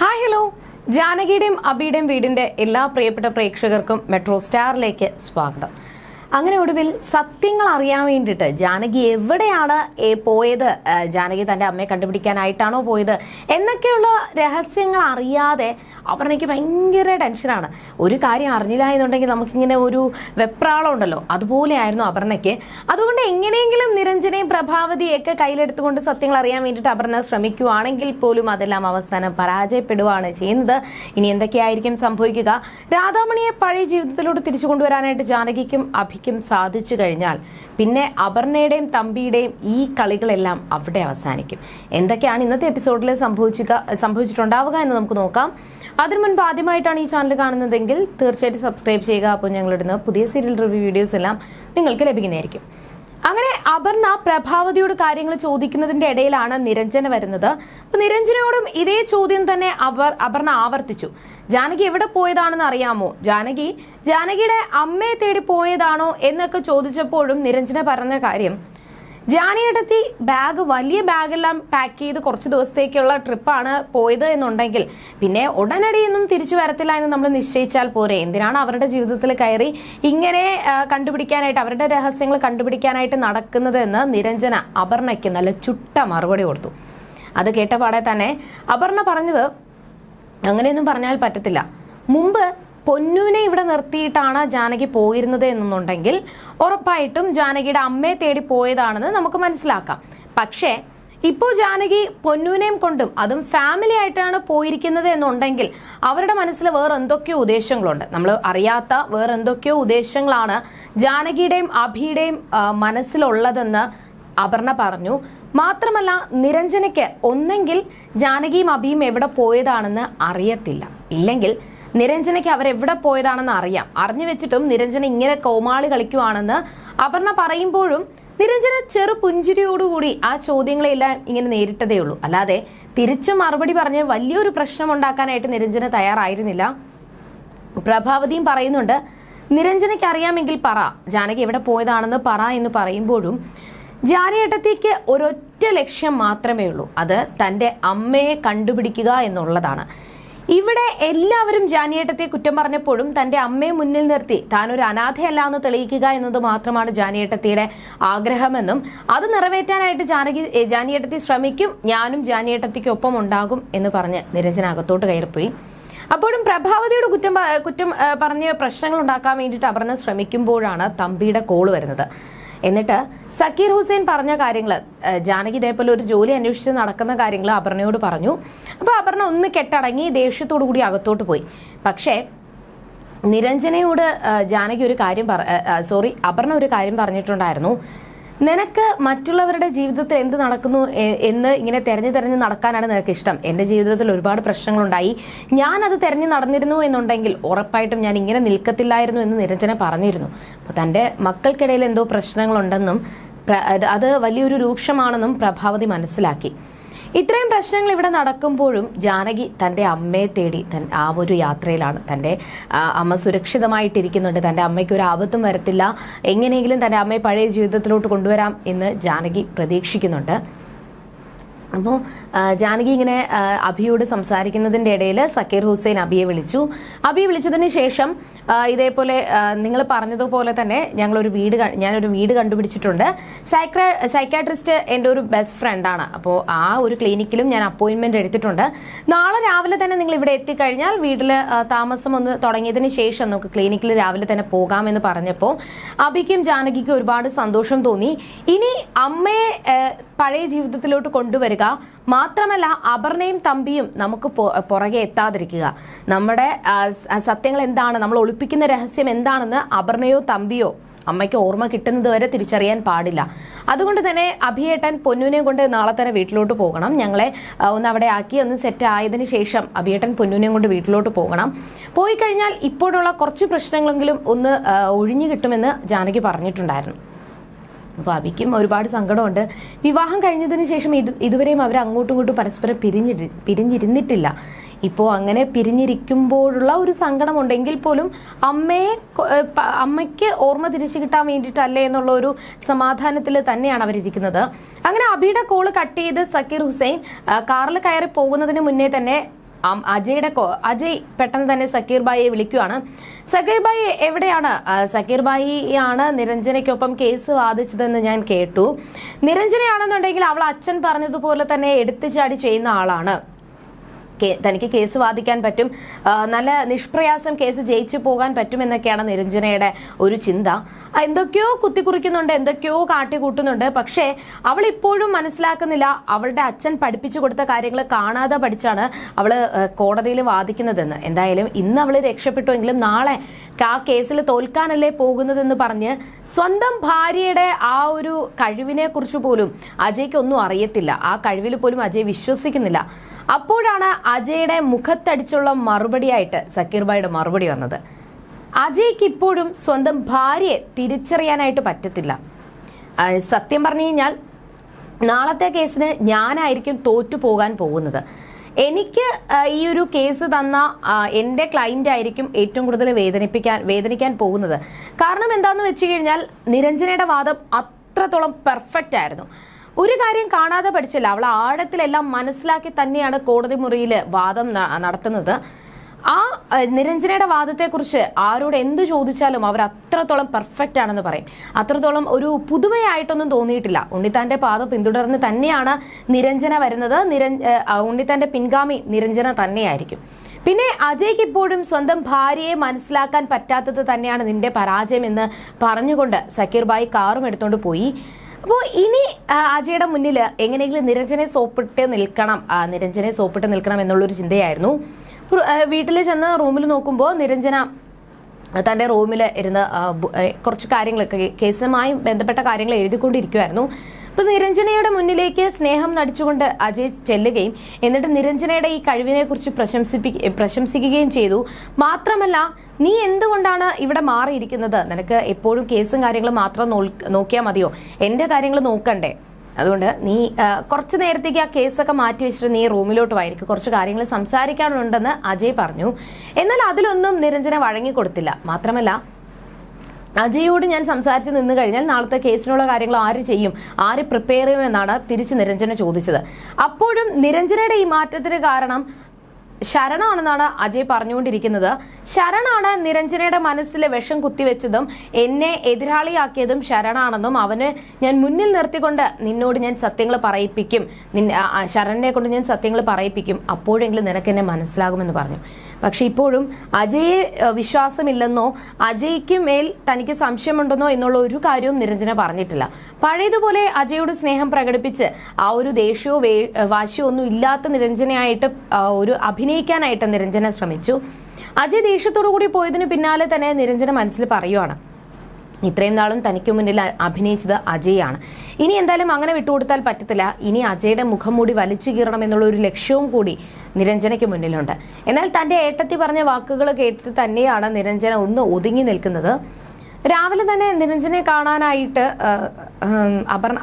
Hi hello, ജാനകിയുടെയും അബിയുടെയും വീടിന്റെ എല്ലാ പ്രിയപ്പെട്ട പ്രേക്ഷകർക്കും മെട്രോ സ്റ്റാറിലേക്ക് സ്വാഗതം. അങ്ങനെ ഒടുവിൽ സത്യങ്ങൾ അറിയാൻ വേണ്ടിയിട്ട് ജാനകി എവിടെയാണ് പോയത്, ജാനകി തൻ്റെ അമ്മയെ കണ്ടുപിടിക്കാനായിട്ടാണോ പോയത് എന്നൊക്കെയുള്ള രഹസ്യങ്ങൾ അറിയാതെ അപർണയ്ക്ക് ഭയങ്കര ടെൻഷനാണ്. ഒരു കാര്യം അറിഞ്ഞില്ല എന്നുണ്ടെങ്കിൽ നമുക്കിങ്ങനെ ഒരു വെപ്രാളം ഉണ്ടല്ലോ, അതുപോലെയായിരുന്നു അപർണയ്ക്ക്. അതുകൊണ്ട് എങ്ങനെയെങ്കിലും നിരഞ്ജനയും പ്രഭാവതിയൊക്കെ കയ്യിലെടുത്തുകൊണ്ട് സത്യങ്ങൾ അറിയാൻ വേണ്ടിയിട്ട് അപർണ ശ്രമിക്കുകയാണെങ്കിൽ പോലും അതെല്ലാം അവസാനം പരാജയപ്പെടുകയാണ് ചെയ്യുന്നത്. ഇനി എന്തൊക്കെയായിരിക്കും സംഭവിക്കുക? രാധാമണിയെ പഴയ ജീവിതത്തിലൂടെ തിരിച്ചു കൊണ്ടുവരാനായിട്ട് ജാനകിക്കും അഭിക്കും സാധിച്ചു കഴിഞ്ഞാൽ പിന്നെ അപർണയുടെയും തമ്പിയുടെയും ഈ കളികളെല്ലാം അവിടെ അവസാനിക്കും. എന്തൊക്കെയാണ് ഇന്നത്തെ എപ്പിസോഡിൽ സംഭവിച്ചിട്ടുണ്ടാവുക എന്ന് നമുക്ക് നോക്കാം. അതിനു മുൻപ് ആദ്യമായിട്ടാണ് ഈ ചാനൽ കാണുന്നതെങ്കിൽ തീർച്ചയായിട്ടും സബ്സ്ക്രൈബ് ചെയ്യുക. അപ്പോൾ ഞങ്ങളിടുന്ന പുതിയ സീരിയൽ റിവ്യൂ വീഡിയോസ് എല്ലാം നിങ്ങൾക്ക് ലഭിക്കുന്നതായിരിക്കും. അങ്ങനെ അപർണ പ്രഭാവതിയോട് കാര്യങ്ങൾ ചോദിക്കുന്നതിന്റെ ഇടയിലാണ് നിരഞ്ജന വരുന്നത്. അപ്പൊ നിരഞ്ജനയോടും ഇതേ ചോദ്യം തന്നെ അപർണ ആവർത്തിച്ചു. ജാനകി എവിടെ പോയതാണെന്ന് അറിയാമോ? ജാനകിയുടെ അമ്മയെ തേടി പോയതാണോ എന്നൊക്കെ ചോദിച്ചപ്പോഴും നിരഞ്ജന പറഞ്ഞ കാര്യം, ജാനിയെടുത്തി വലിയ ബാഗെല്ലാം പാക്ക് ചെയ്ത് കുറച്ച് ദിവസത്തേക്കുള്ള ട്രിപ്പാണ് പോയത് എന്നുണ്ടെങ്കിൽ പിന്നെ ഉടനടിയൊന്നും തിരിച്ചു വരത്തില്ല എന്ന് നമ്മൾ നിശ്ചയിച്ചാൽ പോരെ. എന്തിനാണ് അവരുടെ ജീവിതത്തിൽ കയറി ഇങ്ങനെ കണ്ടുപിടിക്കാനായിട്ട്, അവരുടെ രഹസ്യങ്ങൾ കണ്ടുപിടിക്കാനായിട്ട് നടക്കുന്നത് എന്ന് നിരഞ്ജന അപർണയ്ക്ക് നല്ല ചുട്ട മറുപടി കൊടുത്തു. അത് കേട്ടപാടെ തന്നെ അപർണ പറഞ്ഞത്, അങ്ങനെയൊന്നും പറഞ്ഞാൽ പറ്റത്തില്ല. മുമ്പ് പൊന്നുവിനെ ഇവിടെ നിർത്തിയിട്ടാണ് ജാനകി പോയിരുന്നത് എന്നുണ്ടെങ്കിൽ ഉറപ്പായിട്ടും ജാനകിയുടെ അമ്മയെ തേടി പോയതാണെന്ന് നമുക്ക് മനസ്സിലാക്കാം. പക്ഷേ ഇപ്പോൾ ജാനകി പൊന്നുവിനെയും കൊണ്ടും അതും ഫാമിലി ആയിട്ടാണ് പോയിരിക്കുന്നത് എന്നുണ്ടെങ്കിൽ അവരുടെ മനസ്സിൽ വേറെ എന്തൊക്കെയോ ഉദ്ദേശങ്ങളുണ്ട്. നമ്മൾ അറിയാത്ത വേറെ എന്തൊക്കെയോ ഉദ്ദേശങ്ങളാണ് ജാനകിയുടെയും അഭിയുടെയും മനസ്സിലുള്ളതെന്ന് അപർണ പറഞ്ഞു. മാത്രമല്ല നിരഞ്ജനയ്ക്ക് ഒന്നെങ്കിൽ ജാനകിയും അഭിയും എവിടെ പോയതാണെന്ന് അറിയത്തില്ല, ഇല്ലെങ്കിൽ നിരഞ്ജനയ്ക്ക് അവരെവിടെ പോയതാണെന്ന് അറിയാം. അറിഞ്ഞു വെച്ചിട്ടും നിരഞ്ജന ഇങ്ങനെ കോമാളി കളിക്കുവാണെന്ന് അപർണ പറയുമ്പോഴും നിരഞ്ജന ചെറു പുഞ്ചിരിയോടുകൂടി ആ ചോദ്യങ്ങളെല്ലാം ഇങ്ങനെ നേരിട്ടതേ ഉള്ളൂ. അല്ലാതെ തിരിച്ചു മറുപടി പറഞ്ഞ് വലിയൊരു പ്രശ്നം ഉണ്ടാക്കാനായിട്ട് നിരഞ്ജന തയ്യാറായിരുന്നില്ല. പ്രഭാവതിയും പറയുന്നുണ്ട്, നിരഞ്ജനയ്ക്ക് അറിയാമെങ്കിൽ പറ, ജാനകി എവിടെ പോയതാണെന്ന് പറ എന്ന് പറയുമ്പോഴും ജാനിയേട്ടത്തിക്ക് ഒരൊറ്റ ലക്ഷ്യം മാത്രമേ ഉള്ളൂ, അത് തൻ്റെ അമ്മയെ കണ്ടുപിടിക്കുക എന്നുള്ളതാണ്. ഇവിടെ എല്ലാവരും ജാനിയേട്ടത്തെ കുറ്റം പറഞ്ഞപ്പോഴും തന്റെ അമ്മയെ മുന്നിൽ നിർത്തി താൻ ഒരു അനാഥയല്ല എന്ന് തെളിയിക്കുക എന്നത് മാത്രമാണ് ജാനിയേട്ടത്തിയുടെ ആഗ്രഹമെന്നും അത് നിറവേറ്റാനായിട്ട് ജാനിയേട്ടത്തി ശ്രമിക്കും, ഞാനും ജാനിയേട്ടത്തിക്കൊപ്പം ഉണ്ടാകും എന്ന് പറഞ്ഞ് നിരഞ്ജന അകത്തോട്ട് കയറിപ്പോയി. അപ്പോഴും പ്രഭാവതിയുടെ കുറ്റം പറഞ്ഞ് പ്രശ്നങ്ങൾ ഉണ്ടാക്കാൻ വേണ്ടിയിട്ട് അപർണ ശ്രമിക്കുമ്പോഴാണ് തമ്പിയുടെ കോള് വരുന്നത്. എന്നിട്ട് സക്കീർ ഹുസൈൻ പറഞ്ഞ കാര്യങ്ങൾ, ജാനകി ഇതേപോലെ ഒരു ജോലി അന്വേഷിച്ച് നടക്കുന്ന കാര്യങ്ങൾ അപർണയോട് പറഞ്ഞു. അപ്പോൾ അപർണ ഒന്ന് കെട്ടടങ്ങി ദേഷ്യത്തോടു കൂടി അകത്തോട്ട് പോയി. പക്ഷേ നിരഞ്ജനയോട് അപർണ ഒരു കാര്യം പറഞ്ഞിട്ടുണ്ടായിരുന്നു. നിനക്ക് മറ്റുള്ളവരുടെ ജീവിതത്തിൽ എന്ത് നടക്കുന്നു എന്ന് ഇങ്ങനെ തെരഞ്ഞു നടക്കാനാണ് നിനക്ക് ഇഷ്ടം. എൻ്റെ ജീവിതത്തിൽ ഒരുപാട് പ്രശ്നങ്ങളുണ്ടായി, ഞാൻ അത് തെരഞ്ഞു നടന്നിരുന്നു എന്നുണ്ടെങ്കിൽ ഉറപ്പായിട്ടും ഞാൻ ഇങ്ങനെ നിൽക്കത്തില്ലായിരുന്നു എന്ന് നിരഞ്ജന പറഞ്ഞിരുന്നു. അപ്പോൾ തൻ്റെ മക്കൾക്കിടയിൽ എന്തോ പ്രശ്നങ്ങളുണ്ടെന്നും അത് വലിയൊരു രൂക്ഷമാണെന്നും പ്രഭാവതി മനസ്സിലാക്കി. ഇത്രയും പ്രശ്നങ്ങൾ ഇവിടെ നടക്കുമ്പോഴും ജാനകി തൻ്റെ അമ്മയെ തേടി ആ ഒരു യാത്രയിലാണ്. തൻ്റെ അമ്മ സുരക്ഷിതമായിട്ടിരിക്കുന്നുണ്ട്, തൻ്റെ അമ്മയ്ക്ക് ഒരു ആപത്തും വരത്തില്ല, എങ്ങനെയെങ്കിലും തൻ്റെ അമ്മയെ പഴയ ജീവിതത്തിലോട്ട് കൊണ്ടുവരാം എന്ന് ജാനകി പ്രതീക്ഷിക്കുന്നുണ്ട്. അപ്പോൾ ജാനകി ഇങ്ങനെ അഭിയോട് സംസാരിക്കുന്നതിൻ്റെ ഇടയിൽ സക്കീർ ഹുസൈൻ അഭിയെ വിളിച്ചതിന് ശേഷം ഇതേപോലെ നിങ്ങൾ പറഞ്ഞതുപോലെ തന്നെ ഞാനൊരു വീട് കണ്ടുപിടിച്ചിട്ടുണ്ട്. സൈക്കാട്രിസ്റ്റ് എൻ്റെ ഒരു ബെസ്റ്റ് ഫ്രണ്ടാണ്. അപ്പോൾ ആ ഒരു ക്ലിനിക്കിലും ഞാൻ അപ്പോയിൻമെന്റ് എടുത്തിട്ടുണ്ട്. നാളെ രാവിലെ തന്നെ നിങ്ങൾ ഇവിടെ എത്തിക്കഴിഞ്ഞാൽ വീട്ടിൽ താമസം ഒന്ന് തുടങ്ങിയതിന് ശേഷം നമുക്ക് ക്ലിനിക്കിൽ രാവിലെ തന്നെ പോകാമെന്ന് പറഞ്ഞപ്പോൾ അഭിക്കും ജാനകിക്കും ഒരുപാട് സന്തോഷം തോന്നി. ഇനി അമ്മയെ പഴയ ജീവിതത്തിലോട്ട് കൊണ്ടുവരിക മാത്രമല്ല അപർണയും തമ്പിയും നമുക്ക് പുറകെ എത്താതിരിക്കുക. നമ്മുടെ സത്യങ്ങൾ എന്താണ്, നമ്മൾ ഒളിപ്പിക്കുന്ന രഹസ്യം എന്താണെന്ന് അപർണയോ തമ്പിയോ അമ്മയ്ക്ക് ഓർമ്മ കിട്ടുന്നത് വരെ തിരിച്ചറിയാൻ പാടില്ല. അതുകൊണ്ട് തന്നെ അഭിയേട്ടൻ പൊന്നുവിനെ കൊണ്ട് നാളെ തന്നെ വീട്ടിലോട്ട് പോകണം. ഞങ്ങളെ ഒന്ന് അവിടെ ആക്കി ഒന്ന് സെറ്റ് ആയതിനു ശേഷം അഭിയേട്ടൻ പൊന്നുവിനെയും കൊണ്ട് വീട്ടിലോട്ട് പോകണം. പോയി കഴിഞ്ഞാൽ ഇപ്പോഴുള്ള കുറച്ച് പ്രശ്നങ്ങളെങ്കിലും ഒന്ന് ഒഴിഞ്ഞു കിട്ടുമെന്ന് ജാനകി പറഞ്ഞിട്ടുണ്ടായിരുന്നു. അപ്പോൾ അഭിക്കും ഒരുപാട് സങ്കടമുണ്ട്. വിവാഹം കഴിഞ്ഞതിന് ശേഷം ഇതുവരെയും അവർ അങ്ങോട്ടും ഇങ്ങോട്ടും പരസ്പരം പിരിഞ്ഞിരുന്നിട്ടില്ല. ഇപ്പോൾ അങ്ങനെ പിരിഞ്ഞിരിക്കുമ്പോഴുള്ള ഒരു സങ്കടമുണ്ടെങ്കിൽ പോലും അമ്മയ്ക്ക് ഓർമ്മ തിരിച്ചു കിട്ടാൻ വേണ്ടിയിട്ടല്ലേ എന്നുള്ള ഒരു സമാധാനത്തിൽ തന്നെയാണ് അവരിയ്ക്കുന്നത്. അങ്ങനെ അഭിയുടെ കോള് കട്ട് ചെയ്ത് സക്കീർ ഹുസൈൻ കാറിൽ കയറി പോകുന്നതിന് മുന്നേ തന്നെ അജയ് പെട്ടെന്ന് തന്നെ സക്കീർ ഭായിയെ വിളിക്കുകയാണ്. സക്കീർ ഭായി എവിടെയാണ്? സക്കീർ ഭായി ആണ് നിരഞ്ജനയ്ക്കൊപ്പം കേസ് വാദിച്ചതെന്ന് ഞാൻ കേട്ടു. നിരഞ്ജനയാണെന്നുണ്ടെങ്കിൽ അവൾ അച്ഛൻ പറഞ്ഞതുപോലെ തന്നെ എടുത്തുചാടി ചെയ്യുന്ന ആളാണ്. തനിക്ക് കേസ് വാദിക്കാൻ പറ്റും, നല്ല നിഷ്പ്രയാസം കേസ് ജയിച്ചു പോകാൻ പറ്റുമെന്നൊക്കെയാണ് നിരഞ്ജനയുടെ ഒരു ചിന്ത. എന്തൊക്കെയോ കുത്തിക്കുറിക്കുന്നുണ്ട്, എന്തൊക്കെയോ കാട്ടിക്കൂട്ടുന്നുണ്ട്. പക്ഷേ അവൾ ഇപ്പോഴും മനസ്സിലാക്കുന്നില്ല, അവളുടെ അച്ഛൻ പഠിപ്പിച്ചു കൊടുത്ത കാര്യങ്ങൾ കാണാതെ പഠിച്ചാണ് അവള് കോടതിയിൽ വാദിക്കുന്നതെന്ന്. എന്തായാലും ഇന്ന് അവള് രക്ഷപ്പെട്ടുവെങ്കിലും നാളെ ആ കേസിൽ തോൽക്കാനല്ലേ പോകുന്നതെന്ന് പറഞ്ഞ് സ്വന്തം ഭാര്യയുടെ ആ ഒരു കഴിവിനെ കുറിച്ച് പോലും അജയ്ക്ക് ഒന്നും അറിയത്തില്ല. ആ കഴിവിൽ പോലും അജയ് വിശ്വസിക്കുന്നില്ല. അപ്പോഴാണ് അജയുടെ മുഖത്തടിച്ചുള്ള മറുപടിയായിട്ട് സക്കീർ ഭായിയുടെ മറുപടി വന്നത്. അജയ്ക്ക് ഇപ്പോഴും സ്വന്തം ഭാര്യയെ തിരിച്ചറിയാനായിട്ട് പറ്റത്തില്ല. സത്യം പറഞ്ഞു കഴിഞ്ഞാൽ നാളത്തെ കേസിന് ഞാനായിരിക്കും തോറ്റു പോകാൻ പോകുന്നത്. എനിക്ക് ഈ ഒരു കേസ് തന്ന എൻ്റെ ക്ലയന്റ് ആയിരിക്കും ഏറ്റവും കൂടുതൽ വേദനിക്കാൻ പോകുന്നത്. കാരണം എന്താന്ന് വെച്ച് കഴിഞ്ഞാൽ നിരഞ്ജനയുടെ വാദം അത്രത്തോളം പെർഫെക്റ്റ് ആയിരുന്നു. ഒരു കാര്യം കാണാതെ പഠിച്ചില്ല, അവൾ ആഴത്തിലെല്ലാം മനസ്സിലാക്കി തന്നെയാണ് കോടതി മുറിയിൽ വാദം നടത്തുന്നത്. ആ നിരഞ്ജനയുടെ വാദത്തെക്കുറിച്ച് ആരോട് എന്ത് ചോദിച്ചാലും അവർ അത്രത്തോളം പെർഫെക്റ്റ് ആണെന്ന് പറയും. അത്രത്തോളം ഒരു പുതുമയായിട്ടൊന്നും തോന്നിയിട്ടില്ല. ഉണ്ണിത്താന്റെ പാത പിന്തുടർന്ന് തന്നെയാണ് നിരഞ്ജന വരുന്നത്. ഉണ്ണിത്താന്റെ പിൻഗാമി നിരഞ്ജന തന്നെയായിരിക്കും. പിന്നെ അജയ്ക്ക് ഇപ്പോഴും സ്വന്തം ഭാര്യയെ മനസ്സിലാക്കാൻ പറ്റാത്തത് തന്നെയാണ് നിന്റെ പരാജയം എന്ന് പറഞ്ഞുകൊണ്ട് സക്കീർ ഭായി കാറും എടുത്തോണ്ട് പോയി. അപ്പോൾ ഇനി അജയുടെ മുന്നിൽ എങ്ങനെയെങ്കിലും നിരഞ്ജനെ സോപ്പിട്ട് നിൽക്കണം എന്നുള്ളൊരു ചിന്തയായിരുന്നു. വീട്ടിൽ ചെന്ന് റൂമിൽ നോക്കുമ്പോൾ നിരഞ്ജന തൻ്റെ റൂമിൽ ഇരുന്ന് കുറച്ച് കാര്യങ്ങളൊക്കെ കേസുമായി ബന്ധപ്പെട്ട കാര്യങ്ങൾ എഴുതിക്കൊണ്ടിരിക്കുമായിരുന്നു. അപ്പോൾ നിരഞ്ജനയുടെ മുന്നിലേക്ക് സ്നേഹം നടിച്ചുകൊണ്ട് അജയ് ചെല്ലുകയും എന്നിട്ട് നിരഞ്ജനയുടെ ഈ കഴിവിനെ കുറിച്ച് പ്രശംസിക്കുകയും ചെയ്തു. മാത്രമല്ല, നീ എന്തുകൊണ്ടാണ് ഇവിടെ മാറിയിരിക്കുന്നത്? നിനക്ക് എപ്പോഴും കേസും കാര്യങ്ങളും മാത്രം നോക്കിയാൽ മതിയോ? എൻ്റെ കാര്യങ്ങൾ നോക്കണ്ടേ? അതുകൊണ്ട് നീ കുറച്ച് നേരത്തേക്ക് ആ കേസൊക്കെ മാറ്റി വെച്ചിട്ട് നീ റൂമിലോട്ട് വായിരിക്കും, കുറച്ച് കാര്യങ്ങൾ സംസാരിക്കാനുണ്ടെന്ന് അജയ് പറഞ്ഞു. എന്നാൽ അതിലൊന്നും നിരഞ്ജന വഴങ്ങിക്കൊടുത്തില്ല. മാത്രമല്ല, അജയോട് ഞാൻ സംസാരിച്ച് നിന്ന് കഴിഞ്ഞാൽ നാളത്തെ കേസിനുള്ള കാര്യങ്ങൾ ആര് ചെയ്യും, ആര് പ്രിപ്പയർ ചെയ്യുമെന്നാണ് തിരിച്ച് നിരഞ്ജന ചോദിച്ചത്. അപ്പോഴും നിരഞ്ജനയുടെ ഈ മാറ്റത്തിന് കാരണം ശരണാണെന്നാണ് അജയ് പറഞ്ഞുകൊണ്ടിരിക്കുന്നത്. ശരണാണ് നിരഞ്ജനയുടെ മനസ്സിൽ വിഷം കുത്തിവെച്ചതും എന്നെ എതിരാളിയാക്കിയതും ശരണാണെന്നും അവന് ഞാൻ മുന്നിൽ നിർത്തിക്കൊണ്ട് നിന്നോട് ഞാൻ സത്യങ്ങൾ പറയിപ്പിക്കും, ശരണിനെ കൊണ്ട് ഞാൻ സത്യങ്ങൾ പറയിപ്പിക്കും, അപ്പോഴെങ്കിലും നിനക്ക് എന്നെ മനസ്സിലാകുമെന്ന് പറഞ്ഞു. പക്ഷെ ഇപ്പോഴും അജയെ വിശ്വാസമില്ലെന്നോ അജയ്ക്ക് മേൽ തനിക്ക് സംശയമുണ്ടെന്നോ എന്നുള്ള ഒരു കാര്യവും നിരഞ്ജന പറഞ്ഞിട്ടില്ല. പഴയതുപോലെ അജയോട് സ്നേഹം പ്രകടിപ്പിച്ച് ആ ഒരു ദേഷ്യമോ വാശിയോ ഒന്നും ഇല്ലാത്ത നിരഞ്ജനയായിട്ട് ഒരു അഭിനയിക്കാനായിട്ട് നിരഞ്ജന ശ്രമിച്ചു. അജയ് ദേഷ്യത്തോടു കൂടി പോയതിന് പിന്നാലെ തന്നെ നിരഞ്ജന മനസ്സിൽ പറയുവാണ്, ഇത്രയും നാളും തനിക്ക് മുന്നിൽ അഭിനയിച്ചത് അജയാണ്. ഇനി എന്തായാലും അങ്ങനെ വിട്ടുകൊടുത്താൽ പറ്റത്തില്ല. ഇനി അജയുടെ മുഖം മൂടി വലിച്ചു കീറണം എന്നുള്ള ഒരു ലക്ഷ്യവും കൂടി നിരഞ്ജനയ്ക്ക് മുന്നിലുണ്ട്. എന്നാൽ തന്റെ ഏട്ടത്തി പറഞ്ഞ വാക്കുകൾ കേട്ടിട്ട് തന്നെയാണ് നിരഞ്ജന ഒന്ന് ഒതുങ്ങി നിൽക്കുന്നത്. രാവിലെ തന്നെ നിരഞ്ജനെ കാണാനായിട്ട്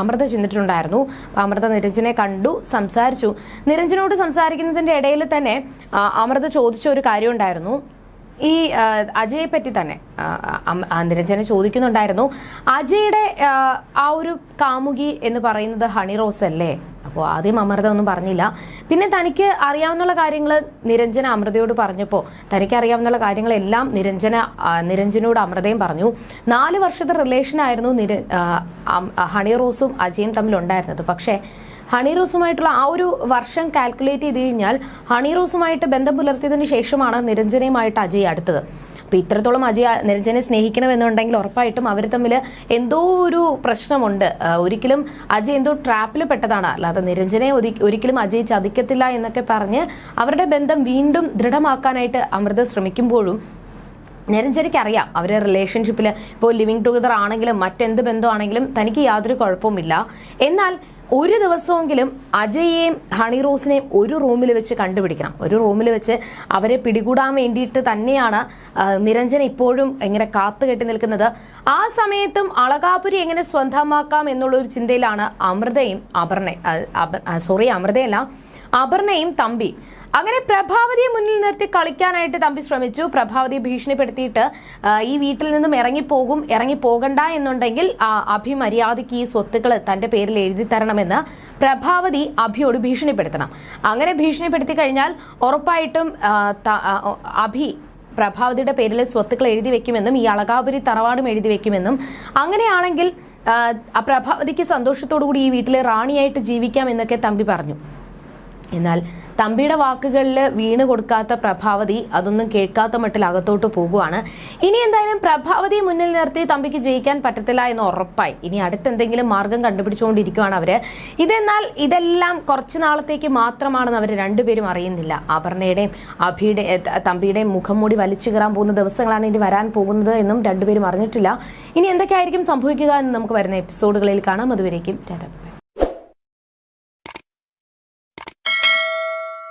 അമൃത ചെന്നിട്ടുണ്ടായിരുന്നു. അപ്പൊ അമൃത നിരഞ്ജനെ കണ്ടു, സംസാരിച്ചു. നിരഞ്ജനോട് സംസാരിക്കുന്നതിന്റെ ഇടയിൽ തന്നെ അമൃത ചോദിച്ച ഒരു കാര്യം ഉണ്ടായിരുന്നു. ഈ അജയെ പറ്റി തന്നെ നിരഞ്ജന ചോദിക്കുന്നുണ്ടായിരുന്നു. അജയുടെ ആ ഒരു കാമുകി എന്ന് പറയുന്നത് ഹണി റോസ് അല്ലേ? അപ്പോൾ ആദ്യം അമൃത ഒന്നും പറഞ്ഞില്ല. പിന്നെ തനിക്ക് അറിയാവുന്ന കാര്യങ്ങൾ നിരഞ്ജന അമൃതയോട് പറഞ്ഞപ്പോൾ തനിക്ക് അറിയാവുന്ന കാര്യങ്ങളെല്ലാം നിരഞ്ജനോട് അമൃതയും പറഞ്ഞു. 4 വർഷത്തെ റിലേഷൻ ആയിരുന്നു ഹണി റോസും അജയും തമ്മിൽ ഉണ്ടായിരുന്നത്. പക്ഷേ ഹണി റോസുമായിട്ടുള്ള ആ ഒരു വർഷം കാൽക്കുലേറ്റ് ചെയ്ത് കഴിഞ്ഞാൽ ഹണി റോസുമായിട്ട് ബന്ധം പുലർത്തിയതിനു ശേഷമാണ് നിരഞ്ജനയുമായിട്ട് അജയ് അടുത്തത്. അപ്പൊ ഇത്രത്തോളം അജയ് നിരഞ്ജനെ സ്നേഹിക്കണമെന്നുണ്ടെങ്കിൽ ഉറപ്പായിട്ടും അവർ തമ്മിൽ എന്തോ ഒരു പ്രശ്നമുണ്ട്. ഒരിക്കലും അജയ് എന്തോ ട്രാപ്പിൽ പെട്ടതാണ്, അല്ലാതെ നിരഞ്ജനെ ഒരിക്കലും അജയ് ചതിക്കത്തില്ല എന്നൊക്കെ പറഞ്ഞ് അവരുടെ ബന്ധം വീണ്ടും ദൃഢമാക്കാനായിട്ട് അമൃത ശ്രമിക്കുമ്പോഴും നിരഞ്ജനയ്ക്ക് അറിയാം അവരുടെ റിലേഷൻഷിപ്പിൽ ഇപ്പോൾ ലിവിങ് ടുഗദർ ആണെങ്കിലും മറ്റെന്ത് ബന്ധമാണെങ്കിലും തനിക്ക് യാതൊരു കുഴപ്പവുമില്ല. എന്നാൽ ഒരു ദിവസമെങ്കിലും അജയെയും ഹണി റോസിനെയും ഒരു റൂമിൽ വെച്ച് കണ്ടുപിടിക്കണം. ഒരു റൂമിൽ വെച്ച് അവരെ പിടികൂടാൻ വേണ്ടിയിട്ട് തന്നെയാണ് നിരഞ്ജന ഇപ്പോഴും എങ്ങനെ കാത്തുകെട്ടി നിൽക്കുന്നത്. ആ സമയത്തും അളകാപുരി എങ്ങനെ സ്വന്തമാക്കാം എന്നുള്ള ഒരു ചിന്തയിലാണ് അമൃതയും അപർണയും തമ്പി. അങ്ങനെ പ്രഭാവതിയെ മുന്നിൽ നിർത്തി കളിക്കാനായിട്ട് തമ്പി ശ്രമിച്ചു. പ്രഭാവതിയെ ഭീഷണിപ്പെടുത്തിയിട്ട് ഈ വീട്ടിൽ നിന്നും ഇറങ്ങിപ്പോകണ്ട എന്നുണ്ടെങ്കിൽ അഭി മര്യാദയ്ക്ക് ഈ സ്വത്തുക്കൾ തന്റെ പേരിൽ എഴുതി തരണമെന്ന് പ്രഭാവതി അഭിയോട് ഭീഷണിപ്പെടുത്തണം. അങ്ങനെ ഭീഷണിപ്പെടുത്തി കഴിഞ്ഞാൽ ഉറപ്പായിട്ടും അഭി പ്രഭാവതിയുടെ പേരിൽ സ്വത്തുക്കൾ എഴുതി വെക്കുമെന്നും ഈ അളകാപുരി തറവാടും എഴുതി വെക്കുമെന്നും അങ്ങനെയാണെങ്കിൽ പ്രഭാവതിക്ക് സന്തോഷത്തോടു കൂടി ഈ വീട്ടിലെ റാണിയായിട്ട് ജീവിക്കാം എന്നൊക്കെ തമ്പി പറഞ്ഞു. എന്നാൽ തമ്പിയുടെ വാക്കുകളിൽ വീണ് കൊടുക്കാത്ത പ്രഭാവതി അതൊന്നും കേൾക്കാത്ത മട്ടിൽ അകത്തോട്ട് പോകുവാണ്. ഇനി എന്തായാലും പ്രഭാവതിയെ മുന്നിൽ നിർത്തി തമ്പിക്ക് ജയിക്കാൻ പറ്റത്തില്ല എന്ന് ഉറപ്പായി. ഇനി അടുത്തെന്തെങ്കിലും മാർഗം കണ്ടുപിടിച്ചുകൊണ്ടിരിക്കുകയാണ് അവര്. ഇതെല്ലാം കുറച്ചു നാളത്തേക്ക് മാത്രമാണെന്ന് അവർ രണ്ടുപേരും അറിയുന്നില്ല. അപർണയുടെയും തമ്പിയുടെയും മുഖം മൂടി വലിച്ചു കയറാൻ പോകുന്ന ദിവസങ്ങളാണ് ഇനി വരാൻ പോകുന്നത് എന്നും രണ്ടുപേരും അറിഞ്ഞിട്ടില്ല. ഇനി എന്തൊക്കെയായിരിക്കും സംഭവിക്കുക എന്ന് നമുക്ക് വരുന്ന എപ്പിസോഡുകളിൽ കാണാം. അതുവരേക്കും ടാറ്റാ.